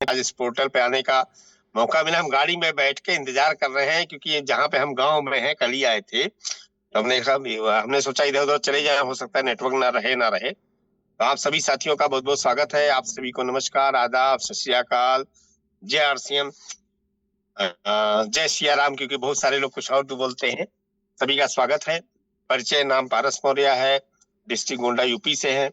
आज इस पोर्टल पे आने का मौका मिला। हम गाड़ी में बैठ के इंतजार कर रहे हैं, क्योंकि जहाँ पे हम गांव में हैं, कल ही आए थे, तो हमने सोचा इधर उधर चले जाए, हो सकता है नेटवर्क ना रहे। तो आप सभी साथियों का बहुत बहुत स्वागत है। आप सभी को नमस्कार, आदाब, सत श्री अकाल, जय आरसीएम, जय सिया राम, क्योंकि बहुत सारे लोग कुछ और भी बोलते हैं। सभी का स्वागत है। परिचय, नाम पारस मौर्य है, डिस्ट्रिक्ट गोंडा यूपी से है,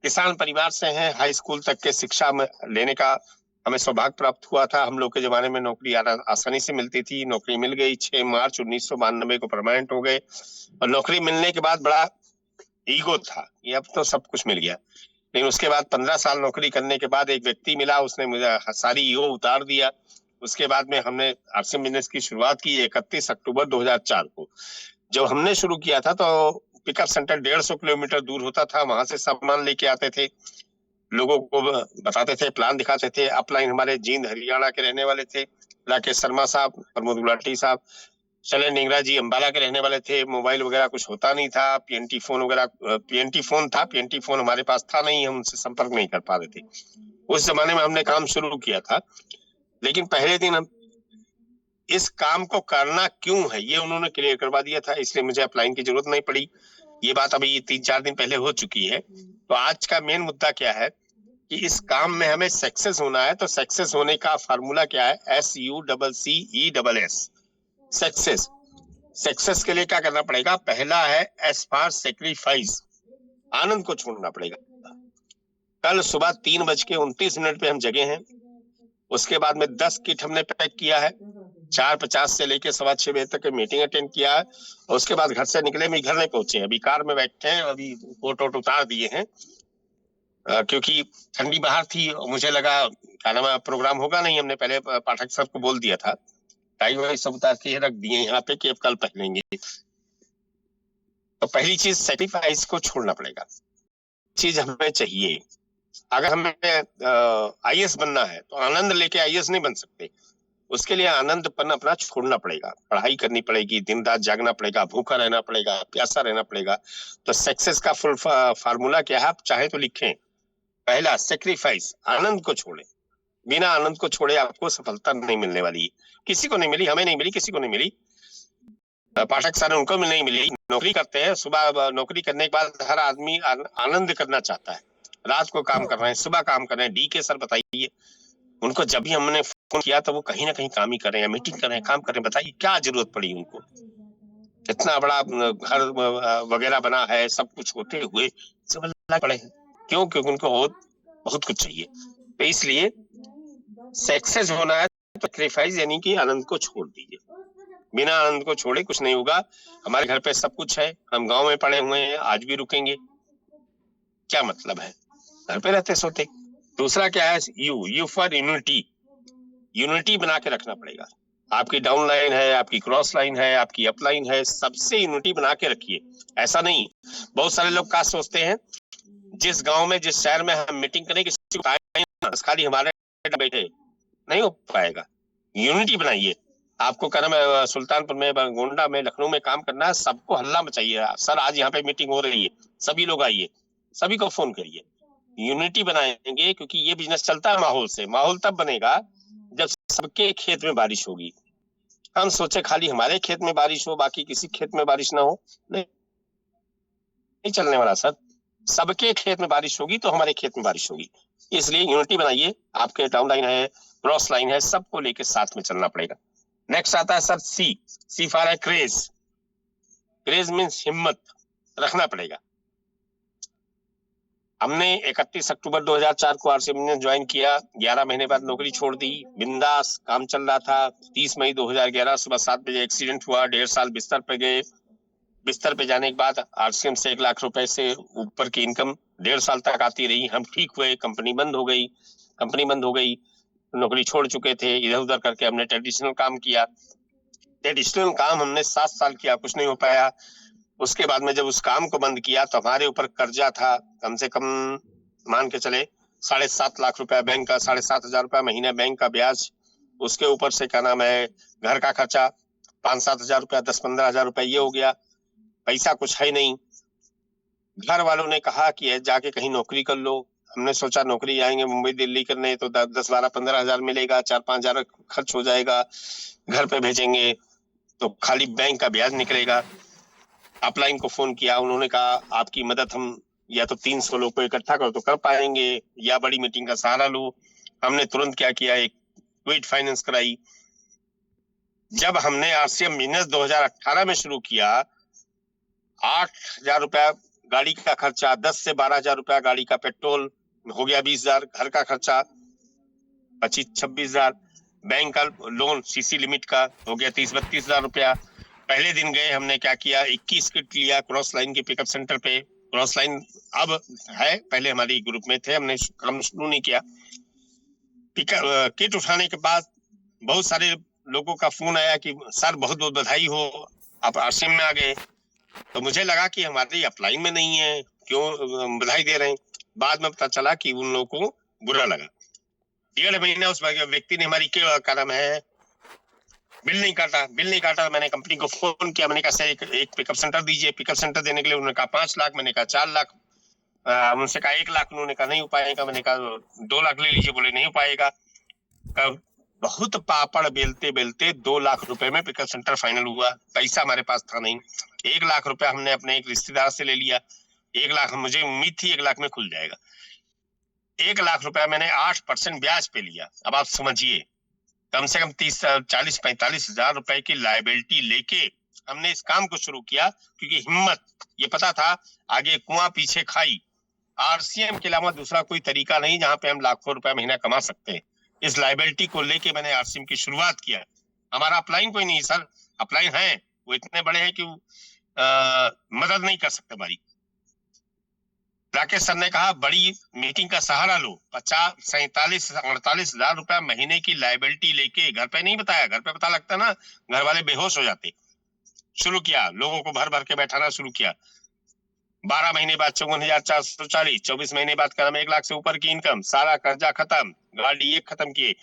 किसान परिवार से हैं, हाई स्कूल तक के शिक्षा में लेने का हमें सौभाग्य प्राप्त हुआ था। हम लोग के जमाने में नौकरी आसानी से मिलती थी। नौकरी मिल गई, 6 मार्च 1992 को परमानेंट हो गए। और नौकरी मिलने के बाद बड़ा ईगो था, ये अब तो सब कुछ मिल गया। लेकिन उसके बाद 15 साल नौकरी करने के बाद एक व्यक्ति मिला, उसने मुझे सारी ईगो उतार दिया। उसके बाद में हमने आरसीएम बिजनेस की शुरुआत की 31 अक्टूबर 2004 को। जब हमने शुरू किया था तो पिकअप सेंटर 150 किलोमीटर दूर होता था। वहां से सामान लेके आते थे, लोगों को बताते थे, प्लान दिखाते थे। अपलाइन हमारे जींद हरियाणा के रहने वाले थे, राकेश शर्मा साहब, प्रमोद गुलाटी साहब। चले निंगरा जी अंबाला के रहने वाले थे। मोबाइल वगैरह कुछ होता नहीं था, पीएनटी फोन वगैरह, पीएनटी फोन था, पीएनटी फोन हमारे पास था नहीं, हम उनसे संपर्क नहीं कर पा रहे थे। उस जमाने में हमने काम शुरू किया था, लेकिन पहले दिन हम इस काम को करना क्यों है ये उन्होंने क्लियर करवा दिया था, इसलिए मुझे अपलाइन की जरूरत नहीं पड़ी। ये बात अभी 3-4 दिन पहले हो चुकी है। तो आज का मेन मुद्दा क्या है कि इस काम में हमें सक्सेस होना है। तो सक्सेस होने का फार्मूला क्या है? SUCCESS, success. सक्सेस के लिए क्या करना पड़ेगा? पहला है एस फॉर सेक्रीफाइस, आनंद को छोड़ना पड़ेगा। कल सुबह 3:29 पे हम जगे हैं। उसके बाद में 10 किट हमने पैक किया है। 4:50 से लेके 6:15 बजे तक मीटिंग अटेंड किया है। और उसके बाद घर से निकले, मैं घर नहीं पहुंचे, अभी कार में बैठे हैं, अभी कोट वोट उतार दिए हैं, क्योंकि ठंडी बाहर थी। मुझे लगा क्या नाम है, प्रोग्राम होगा नहीं। हमने पहले पाठक सर को बोल दिया था, टाई वाई सब उतार के रख दिए यहाँ पे कि अब कल पहनेंगे। तो पहली चीज सेक्रीफाइस को छोड़ना पड़ेगा। चीज हमें चाहिए, अगर हमें आईएएस बनना है तो आनंद लेके आईएएस नहीं बन सकते। उसके लिए आनंदपन अपना छोड़ना पड़ेगा, पढ़ाई करनी पड़ेगी, दिन रात जागना पड़ेगा, भूखा रहना पड़ेगा, प्यासा रहना पड़ेगा। तो सक्सेस का फुल फार्मूला क्या है, आप चाहे तो लिखें। पहला, सेक्रीफाइस, आनंद को छोड़े। बिना आनंद को छोड़े आपको सफलता नहीं मिलने वाली। किसी को नहीं मिली, हमें नहीं मिली, किसी को नहीं मिली। पाठक सर उनको भी नहीं मिली। नौकरी करते हैं, सुबह नौकरी करने के बाद हर आदमी आनंद करना चाहता है। रात को काम कर रहे हैं, सुबह काम कर रहे हैं। डी के सर बताइए, उनको जब भी हमने फोन किया तो वो कहीं ना कहीं काम ही कर रहे हैं, मीटिंग कर रहे हैं, काम कर रहे हैं। बताइए क्या जरूरत पड़ी उनको? इतना बड़ा घर वगैरह बना है, सब कुछ होते हुए सब पड़े हैं। क्यों? क्योंकि उनको बहुत बहुत कुछ चाहिए। तो इसलिए सक्सेस होना है तो सेक्रीफाइस यानी कि आनंद को छोड़ दीजिए। बिना आनंद को छोड़े कुछ नहीं होगा। हमारे घर पे सब कुछ है, हम गांव में पड़े हुए हैं, आज भी रुकेंगे, क्या मतलब है? घर पे रहते सोते। दूसरा क्या है? यू फॉर यूनिटी, यूनिटी बना के रखना पड़ेगा। आपकी डाउन लाइन है, आपकी क्रॉस लाइन है, आपकी अप लाइन है, सबसे यूनिटी बना के रखिए। ऐसा नहीं, बहुत सारे लोग क्या सोचते हैं, जिस गांव में जिस शहर में हम मीटिंग करें, किसी को खाली हमारे बैठे, नहीं हो पाएगा। यूनिटी बनाइए। आपको करम सुल्तानपुर में, गोंडा में, लखनऊ में काम करना है, सबको हल्ला मचाइए, सर आज यहाँ पे मीटिंग हो रही है, सभी लोग आइए, सभी को फोन करिए। यूनिटी बनाएंगे, क्योंकि ये बिजनेस चलता है माहौल से। माहौल तब बनेगा जब सबके खेत में बारिश होगी। हम सोचे खाली हमारे खेत में बारिश हो, बाकी किसी खेत में बारिश ना हो, नहीं, नहीं चलने वाला सर। सबके खेत में बारिश होगी तो हमारे खेत में बारिश होगी। इसलिए यूनिटी बनाइए। आपके डाउन लाइन है, क्रॉस लाइन है, सबको लेके साथ में चलना पड़ेगा। नेक्स्ट आता है सर सी फॉर है क्रेज। क्रेज मीन्स हिम्मत रखना पड़ेगा। हमने 31 अक्टूबर 2004 को आरसीएम ने ज्वाइन किया। 11 महीने बाद नौकरी छोड़ दी, बिंदास काम चल रहा था। 30 मई 2011 सुबह 7 बजे एक्सीडेंट हुआ। 1.5 साल बिस्तर पे गए। बिस्तर पे जाने के बाद आरसीएम से 1 लाख रुपए से ऊपर की इनकम 1.5 साल तक आती रही। हम ठीक हुए, कंपनी बंद हो गई। कंपनी बंद हो गई, नौकरी छोड़ चुके थे, इधर उधर करके हमने ट्रेडिशनल काम किया। ट्रेडिशनल काम हमने 7 साल किया, कुछ नहीं हो पाया। उसके बाद में जब उस काम को बंद किया तो हमारे ऊपर कर्जा था, कम से कम मान के चले 7.5 लाख रुपया बैंक का, 7,500 रुपया महीने बैंक का ब्याज। उसके ऊपर से क्या नाम है, घर का खर्चा 5-7 हजार रुपया, 10-15 हजार रुपया ये हो गया। पैसा कुछ है नहीं। घर वालों ने कहा कि जाके कहीं नौकरी कर लो, हमने सोचा नौकरी जाएंगे मुंबई दिल्ली करने, तो 10, 12, 15 हजार मिलेगा, 4, 5 हजार खर्च हो जाएगा, घर पे भेजेंगे तो खाली बैंक का ब्याज निकलेगा। अपलाइन को फोन किया, उन्होंने कहा आपकी मदद हम या तो 300 लोग को इकट्ठा करो तो कर पाएंगे, या बड़ी मीटिंग का सहारा लो। हमने तुरंत क्या किया, एक क्विट फाइनेंस कराई। जब हमने आरसीएम बिजनेस 2018 में शुरू किया, 8 हजार रुपया गाड़ी का खर्चा, 10 से 12 हजार रुपया गाड़ी का पेट्रोल, हो गया 20 हजार, घर का खर्चा 25-26 हजार, बैंक का लोन सीसी लिमिट का हो गया 30-32 हजार रुपया। पहले दिन गए, हमने क्या किया, 21 किट लिया क्रॉस लाइन के पिकअप सेंटर पे। क्रॉस लाइन अब है, पहले हमारी ग्रुप में थे, हमने काम शुरू नहीं किया। पिकअप किट उठाने के बाद बहुत सारे लोगों का फोन आया कि सर बहुत बहुत बधाई हो, आप आरसीएम में आ गए। तो मुझे लगा कि हमारी अपलाइन में नहीं है, क्यों बधाई दे रहे हैं। बाद में पता चला कि उन लोगों को बुरा लगा। 1.5 महीना उस व्यक्ति ने हमारी क्या नाम है बिल नहीं काटा। मैंने कंपनी को फोन किया, मैंने कहा सर एक पिकअप सेंटर दीजिए। पिकअप सेंटर देने के लिए उन्होंने कहा 5 लाख, मैंने कहा 4 लाख। उनसे कहा 1 लाख, उन्होंने कहा नहीं हो पाएगा। मैंने कहा 2 लाख ले लीजिए, बोले नहीं हो पाएगा। बहुत पापड़ बेलते बेलते 2 लाख रुपए में पिकअप सेंटर फाइनल हुआ। पैसा हमारे पास था नहीं। 1 लाख रुपया हमने अपने एक रिश्तेदार से ले लिया। 1 लाख मुझे उम्मीद थी 1 लाख में खुल जाएगा। 1 लाख रुपया मैंने 8% ब्याज पे लिया। अब आप समझिए, कम से कम 30, 40, 45 हजार रुपए की लायबिलिटी लेके हमने इस काम को शुरू किया, क्योंकि हिम्मत, ये पता था आगे कुआं पीछे खाई। आरसीएम के अलावा दूसरा कोई तरीका नहीं जहां पे हम लाखों रुपए महीना कमा सकते हैं। इस लायबिलिटी को लेके मैंने आरसीएम की शुरुआत किया। हमारा अपलाइन कोई नहीं सर, अपलाइन है, वो इतने बड़े हैं कि मदद नहीं कर सकते हमारी। राकेश सर ने कहा बड़ी मीटिंग का सहारा लो, 50, 47, 48 हजार रुपया महीने की लायबिलिटी लेके। घर पे नहीं बताया, घर पे पता लगता ना घर वाले बेहोश हो जाते। शुरू किया, लोगों को भर भर के बैठाना शुरू किया। 12 महीने बाद 54,440, 24 महीने बाद कदम 1 लाख से ऊपर की इनकम, सारा कर्जा खत्म, गाड़ी एक खत्म किए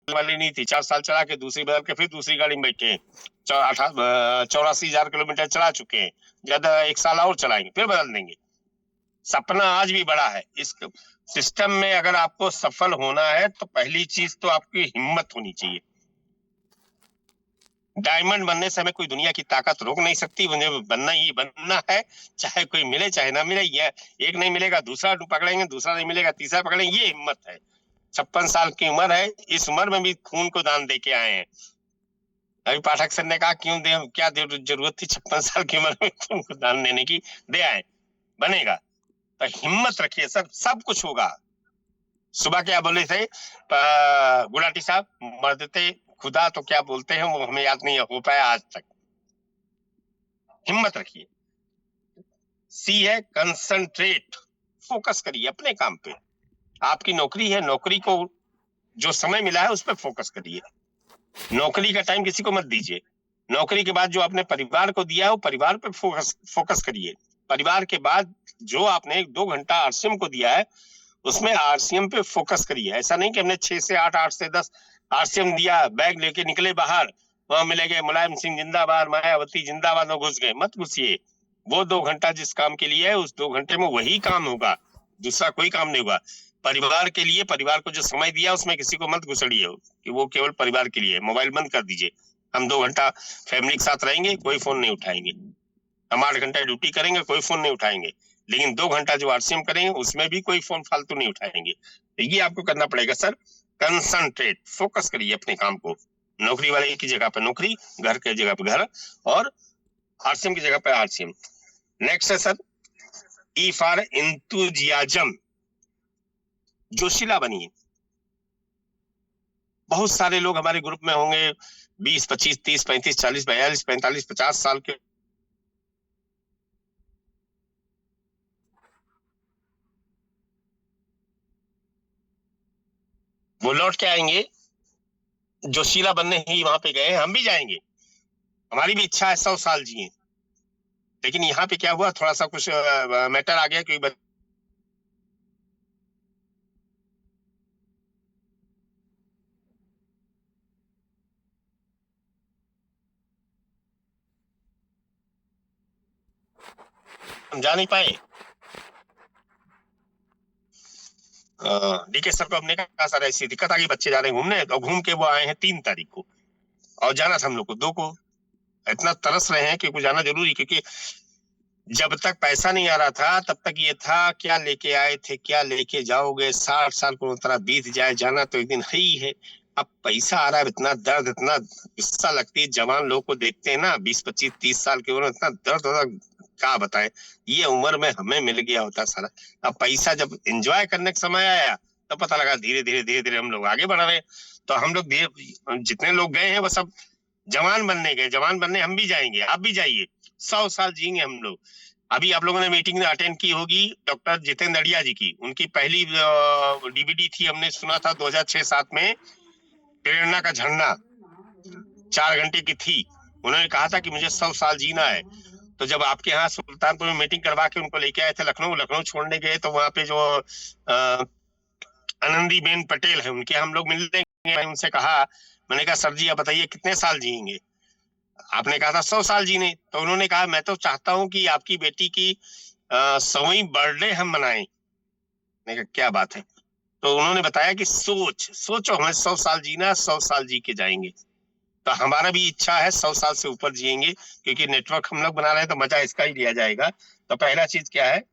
वाली नहीं थी। 4 साल चला के दूसरी बदल के फिर दूसरी गाड़ी में बैठे। 84,000 किलोमीटर चला चुके हैं, ज्यादा 1 साल और चलाएंगे फिर बदल देंगे। सपना आज भी बड़ा है। इस सिस्टम में अगर आपको सफल होना है तो पहली चीज तो आपकी हिम्मत होनी चाहिए। डायमंड बनने से हमें कोई दुनिया की ताकत रोक नहीं सकती, मुझे बनना ही बनना है, चाहे कोई मिले चाहे ना मिले। ये एक नहीं मिलेगा दूसरा पकड़ेंगे, दूसरा नहीं मिलेगा तीसरा पकड़ेंगे, ये हिम्मत है। 56 साल की उम्र है, इस उम्र में भी खून को दान दे के आए हैं। अभी पाठक सर ने कहा क्यों दे, क्या जरूरत थी 56 साल की उम्र में खून को दान देने की, दे आए, बनेगा। तो हिम्मत रखिए सर, सब कुछ होगा। सुबह क्या बोले थे गुलाटी साहब, मरते खुदा तो क्या बोलते हैं वो हमें याद नहीं हो पाया आज तक। हिम्मत रखिए। सी है कंसंट्रेट, फोकस करिए अपने काम पे। आपकी नौकरी है, नौकरी को जो समय मिला है उस पर फोकस करिए। नौकरी का टाइम किसी को मत दीजिए। नौकरी के बाद जो आपने परिवार को दिया है वो परिवार पे फोकस करिए। परिवार के बाद जो आपने 2 घंटा आरसीएम को दिया है उसमें आरसीएम पे फोकस करिए। ऐसा नहीं कि हमने 6 से 8, 8 से 10 आरसीएम दिया, बैग लेके निकले बाहर, वहां मिलेंगे मुलायम सिंह जिंदाबाद, मायावती जिंदाबाद, और घुस गए। मत घुसिए। वो 2 घंटा जिस काम के लिए है उस 2 घंटे में वही काम होगा, दूसरा कोई काम नहीं होगा। परिवार के लिए, परिवार को जो समय दिया उसमें किसी को मत घुसड़िए कि वो केवल परिवार के लिए। मोबाइल बंद कर दीजिए। हम 2 घंटा फैमिली के साथ रहेंगे, कोई फोन नहीं उठाएंगे। हम 8 घंटे ड्यूटी करेंगे, कोई फोन नहीं उठाएंगे। लेकिन 2 घंटा जो आरसीएम करेंगे उसमें भी कोई फोन फालतू नहीं उठाएंगे। तो ये आपको करना पड़ेगा सर। कंसंट्रेट, फोकस करिए अपने काम को। नौकरी वाले की जगह पर नौकरी, घर की जगह पर घर, और आरसीएम की जगह पर आरसीएम। नेक्स्ट है सर ई फॉर इंथुजियाज्म, जोशीला बनिए। बहुत सारे लोग हमारे ग्रुप में होंगे 20, 25, 30, 35, 40, 42, 45, 50 साल के। वो लौट के आएंगे, जोशीला बनने ही वहां पे गए, हम भी जाएंगे, हमारी भी इच्छा है 100 साल जिए। लेकिन यहाँ पे क्या हुआ, थोड़ा सा कुछ मैटर आ गया कि हम जा नहीं पाए। डीके सर को हमने कहा सर ऐसी दिक्कत आ गई, बच्चे जा रहे हैं घूमने, तो घूम के वो आए हैं 3 तारीख को, और जाना था हम लोग को 2 को। इतना तरस रहे हैं कि कुछ जाना जरूरी, क्योंकि जब तक पैसा नहीं आ रहा था तब तक ये था क्या लेके आए थे क्या लेके जाओगे, 60 साल को तरह बीत जाए, जाना तो एक दिन है ही है। अब पैसा आ रहा है, इतना दर्द, इतना गुस्सा लगती है। जवान लोग को देखते हैं ना 20 25 30 साल के उम्र में, इतना दर्द होता, क्या बताएं। ये उम्र में हमें मिल गया होता सारा। अब पैसा जब एंजॉय करने का समय आया तो पता लगा धीरे धीरे हम लोग आगे बढ़ रहे हैं। तो हम लोग जितने लोग गए हैं वो सब जवान बनने गए, जवान बनने हम भी जाएंगे, आप भी जाइए, 100 साल जिएंगे हम लोग। अभी आप लोगों ने मीटिंग अटेंड की होगी डॉक्टर जितेंद्र अड़िया जी की, उनकी पहली डीवीडी थी, हमने सुना था 2006-7 में, प्रेरणा का झरना, 4 घंटे की थी। उन्होंने कहा था कि मुझे 100 साल जीना है। तो जब आपके यहाँ सुल्तानपुर में मीटिंग करवा के उनको लेके आए थे लखनऊ छोड़ने गए, तो वहां पे जो आनंदी बेन पटेल है, उनके हम लोग मिलने गए, उनसे कहा, मैंने कहा सर जी आप बताइए कितने साल जिएंगे। आपने कहा था 100 साल जीने। तो उन्होंने कहा मैं तो चाहता हूं कि आपकी बेटी की 100वीं बर्थडे हम मनाएं। मैंने कहा क्या बात है। तो उन्होंने बताया कि सोचो हमें 100 साल जीना, 100 साल जी के जाएंगे। तो हमारा भी इच्छा है 100 साल से ऊपर जिएंगे, क्योंकि नेटवर्क हम लोग बना रहे हैं तो मजा इसका ही लिया जाएगा। तो पहला चीज क्या है,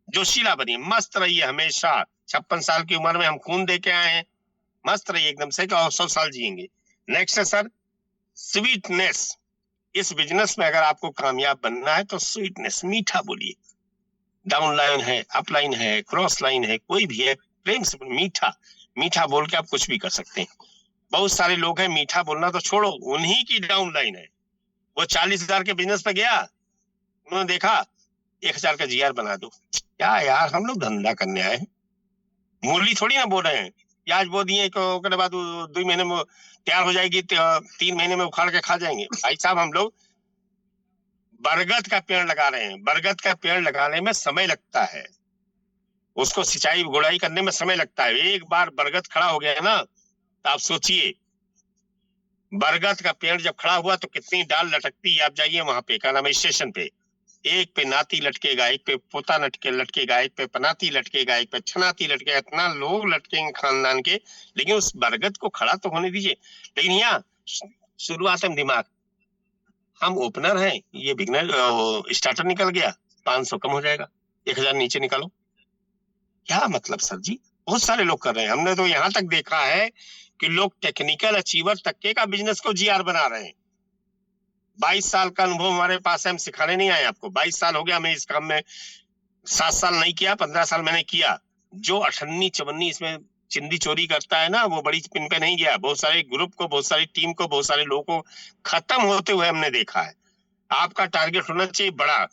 जोशीला बनिए, मस्त रहिए हमेशा। 56 साल की उम्र में हम खून दे के आए हैं, मस्त रहिए एकदम से, 100 साल जिएंगे। नेक्स्ट है सर, स्वीटनेस। इस बिजनेस में अगर आपको कामयाब बनना है तो स्वीटनेस, मीठा बोलिए। डाउन लाइन है, अप लाइन है, क्रॉस लाइन है, कोई भी है, प्रेम से मीठा मीठा बोल के आप कुछ भी कर सकते हैं। बहुत सारे लोग हैं मीठा बोलना तो छोड़ो, उन्हीं की डाउन लाइन है। वो 40,000 के बिजनेस पे गया, उन्होंने देखा 1,000 का जीआर बना दो। क्या यार, हम लोग धंधा करने आए हैं, मूली थोड़ी ना बो रहे हैं। प्याज बो दिए के बाद 2 महीने में तैयार हो जाएगी, 3 महीने में उखाड़ के खा जाएंगे। भाई साहब, हम लोग बरगद का पेड़ लगा रहे हैं। बरगद का पेड़ लगाने में समय लगता है, उसको सिंचाई गुड़ाई करने में समय लगता है। एक बार बरगद खड़ा हो गया है ना, तो आप सोचिए, बरगद का पेड़ जब खड़ा हुआ तो कितनी डाल लटकती है। आप जाइए वहां पे, क्या नाम है, स्टेशन पे, एक पे नाती लटकेगा, एक पे पोता लटकेगा, एक पे पनाती लटकेगा, एक पे छनाती लटकेगा, इतना लोग लटकेंगे खानदान के। लेकिन उस बरगद को खड़ा तो होने दीजिए। लेकिन यहाँ शुरुआत में दिमाग, हम ओपनर हैं, ये बिगनर स्टार्टर निकल गया, 500 कम हो जाएगा, 1,000 नीचे निकालो। क्या मतलब सर जी, बहुत सारे लोग कर रहे हैं। हमने तो यहाँ तक देखा है कि लोग टेक्निकल अचीवर तक का बिजनेस को जीआर बना रहे हैं। 22 साल का अनुभव हमारे पास है, हम सिखाने नहीं आए आपको। 22 साल हो गया हमें इस काम में, 7 साल नहीं किया, 15 साल मैंने किया। जो अठन्नी चवन्नी इसमें चिंदी चोरी करता है ना, वो बड़ी पिन पे नहीं गया। बहुत सारे ग्रुप को, बहुत सारी टीम को, बहुत सारे लोगों को खत्म होते हुए हमने देखा है। आपका टारगेट होना चाहिए बड़ा,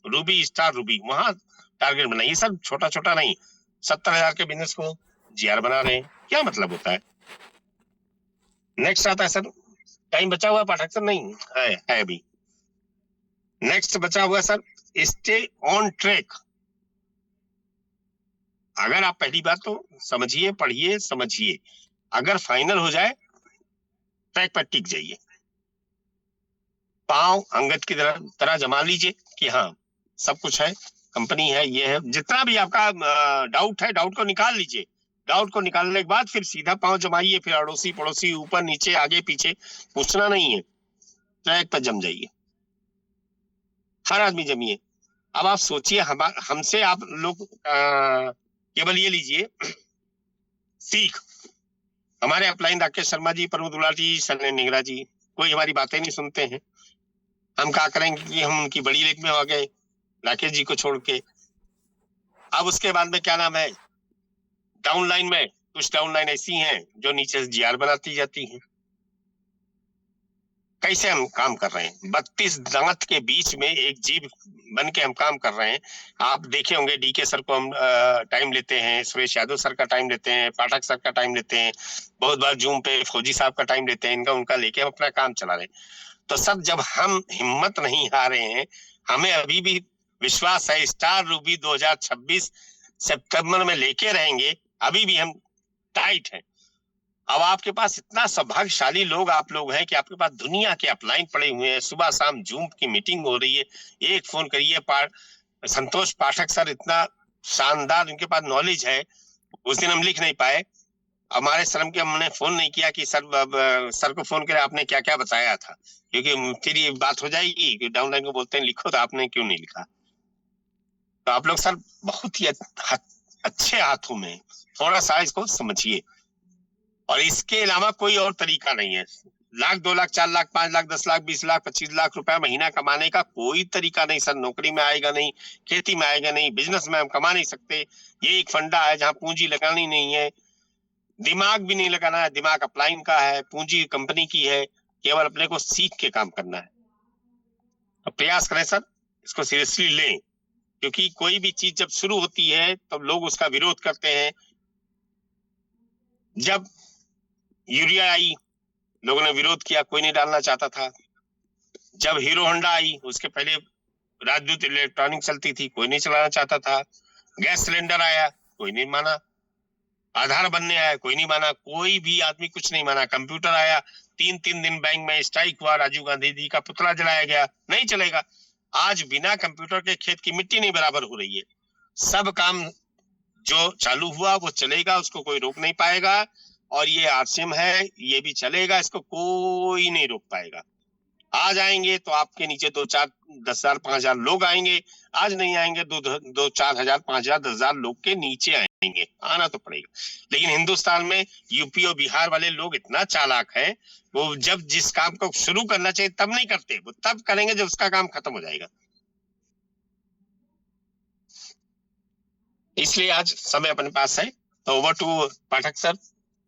रूबी स्टार रूबी, वहां टारगेट बनाइए सर, छोटा छोटा नहीं। 70,000 के बिजनेस को जीआर बना रहे हैं, क्या मतलब होता है। नेक्स्ट आता है सर, टाइम बचा हुआ पाठक सर, नहीं है अभी। नेक्स्ट बचा हुआ सर, स्टे ऑन ट्रैक। अगर आप पहली बात तो समझिए, पढ़िए, समझिए, अगर फाइनल हो जाए ट्रैक पर टिक जाइए। पांव अंगद की तरह जमा लीजिए कि हाँ सब कुछ है, कंपनी है, ये है। जितना भी आपका डाउट है, डाउट को निकाल लीजिए। डाउट को निकालने के बाद फिर सीधा पांव जमाइए, फिर अड़ोसी पड़ोसी, ऊपर नीचे, आगे पीछे पूछना नहीं है, ट्रैक पर जम जाइए। हर आदमी जमिए। अब आप सोचिए, हमसे आप लोग केवल ये लीजिए सीख। हमारे अपलाइन राकेश शर्मा जी, प्रमोद दुलाल जी, सन्नी निगरा जी, कोई हमारी बातें नहीं सुनते हैं। हम क्या करेंगे कि हम उनकी बड़ी लेग में हो गए, राकेश जी को छोड़ के। अब उसके बाद में क्या नाम है, डाउनलाइन में कुछ डाउनलाइन ऐसी हैं जो नीचे से जीआर बनाती जाती हैं। कैसे हम काम कर रहे हैं, 32 दांत के बीच में एक जीव बन के हम काम कर रहे हैं। आप देखे होंगे डीके सर को हम टाइम लेते हैं, सुरेश यादव सर का टाइम लेते हैं, पाठक सर का टाइम लेते हैं, बहुत बार जूम पे फौजी साहब का टाइम लेते हैं, इनका उनका लेके हम अपना काम चला रहे हैं। तो सर, जब हम हिम्मत नहीं हारे हैं, हमें अभी भी विश्वास है स्टार रूबी 2026 सितंबर में लेके रहेंगे, अभी भी हम टाइट हैं। अब आपके पास इतना सौभाग्यशाली लोग आप लोग हैं कि आपके पास दुनिया के अपलाइन पड़े हुए हैं, सुबह शाम जूम की मीटिंग हो रही है। एक फोन करिए, संतोष पाठक सर, इतना शानदार उनके पास नॉलेज है, उस दिन हम लिख नहीं पाए। हमारे श्रम के हमने फोन नहीं किया कि सर को फोन करे आपने क्या क्या बताया था, क्योंकि फिर ये बात हो जाएगी कि डाउनलाइन को बोलते हैं लिखो, तो आपने क्यों नहीं लिखा। तो आप लोग सर बहुत ही अच्छे हाथों में, थोड़ा सा इसको समझिए। और इसके अलावा कोई और तरीका नहीं है। 1 लाख 2 लाख 4 लाख 5 लाख 10 लाख 20 लाख 25 लाख रुपया महीना कमाने का कोई तरीका नहीं सर। नौकरी में आएगा नहीं, खेती में आएगा नहीं, बिजनेस में हम कमा नहीं सकते। ये एक फंडा है जहां पूंजी लगानी नहीं है, दिमाग भी नहीं लगाना है। दिमाग अपलाइन का है, पूंजी कंपनी की है, केवल अपने को सीख के काम करना है। अब प्रयास करें सर, इसको सीरियसली लें, क्योंकि कोई भी चीज जब शुरू होती है तब लोग उसका विरोध करते हैं। जब यूरिया आई, लोगों ने विरोध किया, कोई नहीं डालना चाहता था। जब हीरो होंडा आई, उसके पहले राजदूत इलेक्ट्रॉनिक चलती थी, कोई नहीं चलाना चाहता था। गैस सिलेंडर आया, कोई नहीं माना। आधार बनने आया, कोई नहीं माना। कोई भी आदमी कुछ नहीं माना। कंप्यूटर आया, 3 दिन बैंक में स्ट्राइक हुआ, राजीव गांधी जी का पुतला जलाया गया, नहीं चलेगा। आज बिना कंप्यूटर के खेत की मिट्टी नहीं बराबर हो रही है। सब काम जो चालू हुआ वो चलेगा, उसको कोई रोक नहीं पाएगा। और ये आरसीएम है, ये भी चलेगा, इसको कोई नहीं रोक पाएगा। आज आएंगे तो आपके नीचे 2-4 10,000 5,000 लोग आएंगे। आज नहीं आएंगे 2-4 हजार 5,000 10,000 लोग के नीचे आएंगे। आना तो पड़ेगा। लेकिन हिंदुस्तान में यूपी और बिहार वाले लोग इतना चालाक हैं, वो जब जिस काम को शुरू करना चाहिए तब नहीं करते, वो तब करेंगे जब उसका काम खत्म हो जाएगा। इसलिए आज समय अपने पास है। तो ओवर टू पाठक सर,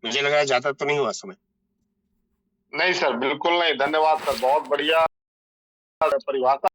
मुझे लगा ज्यादा तो नहीं हुआ समय। नहीं सर, बिल्कुल नहीं। धन्यवाद सर, बहुत बढ़िया परिभाषा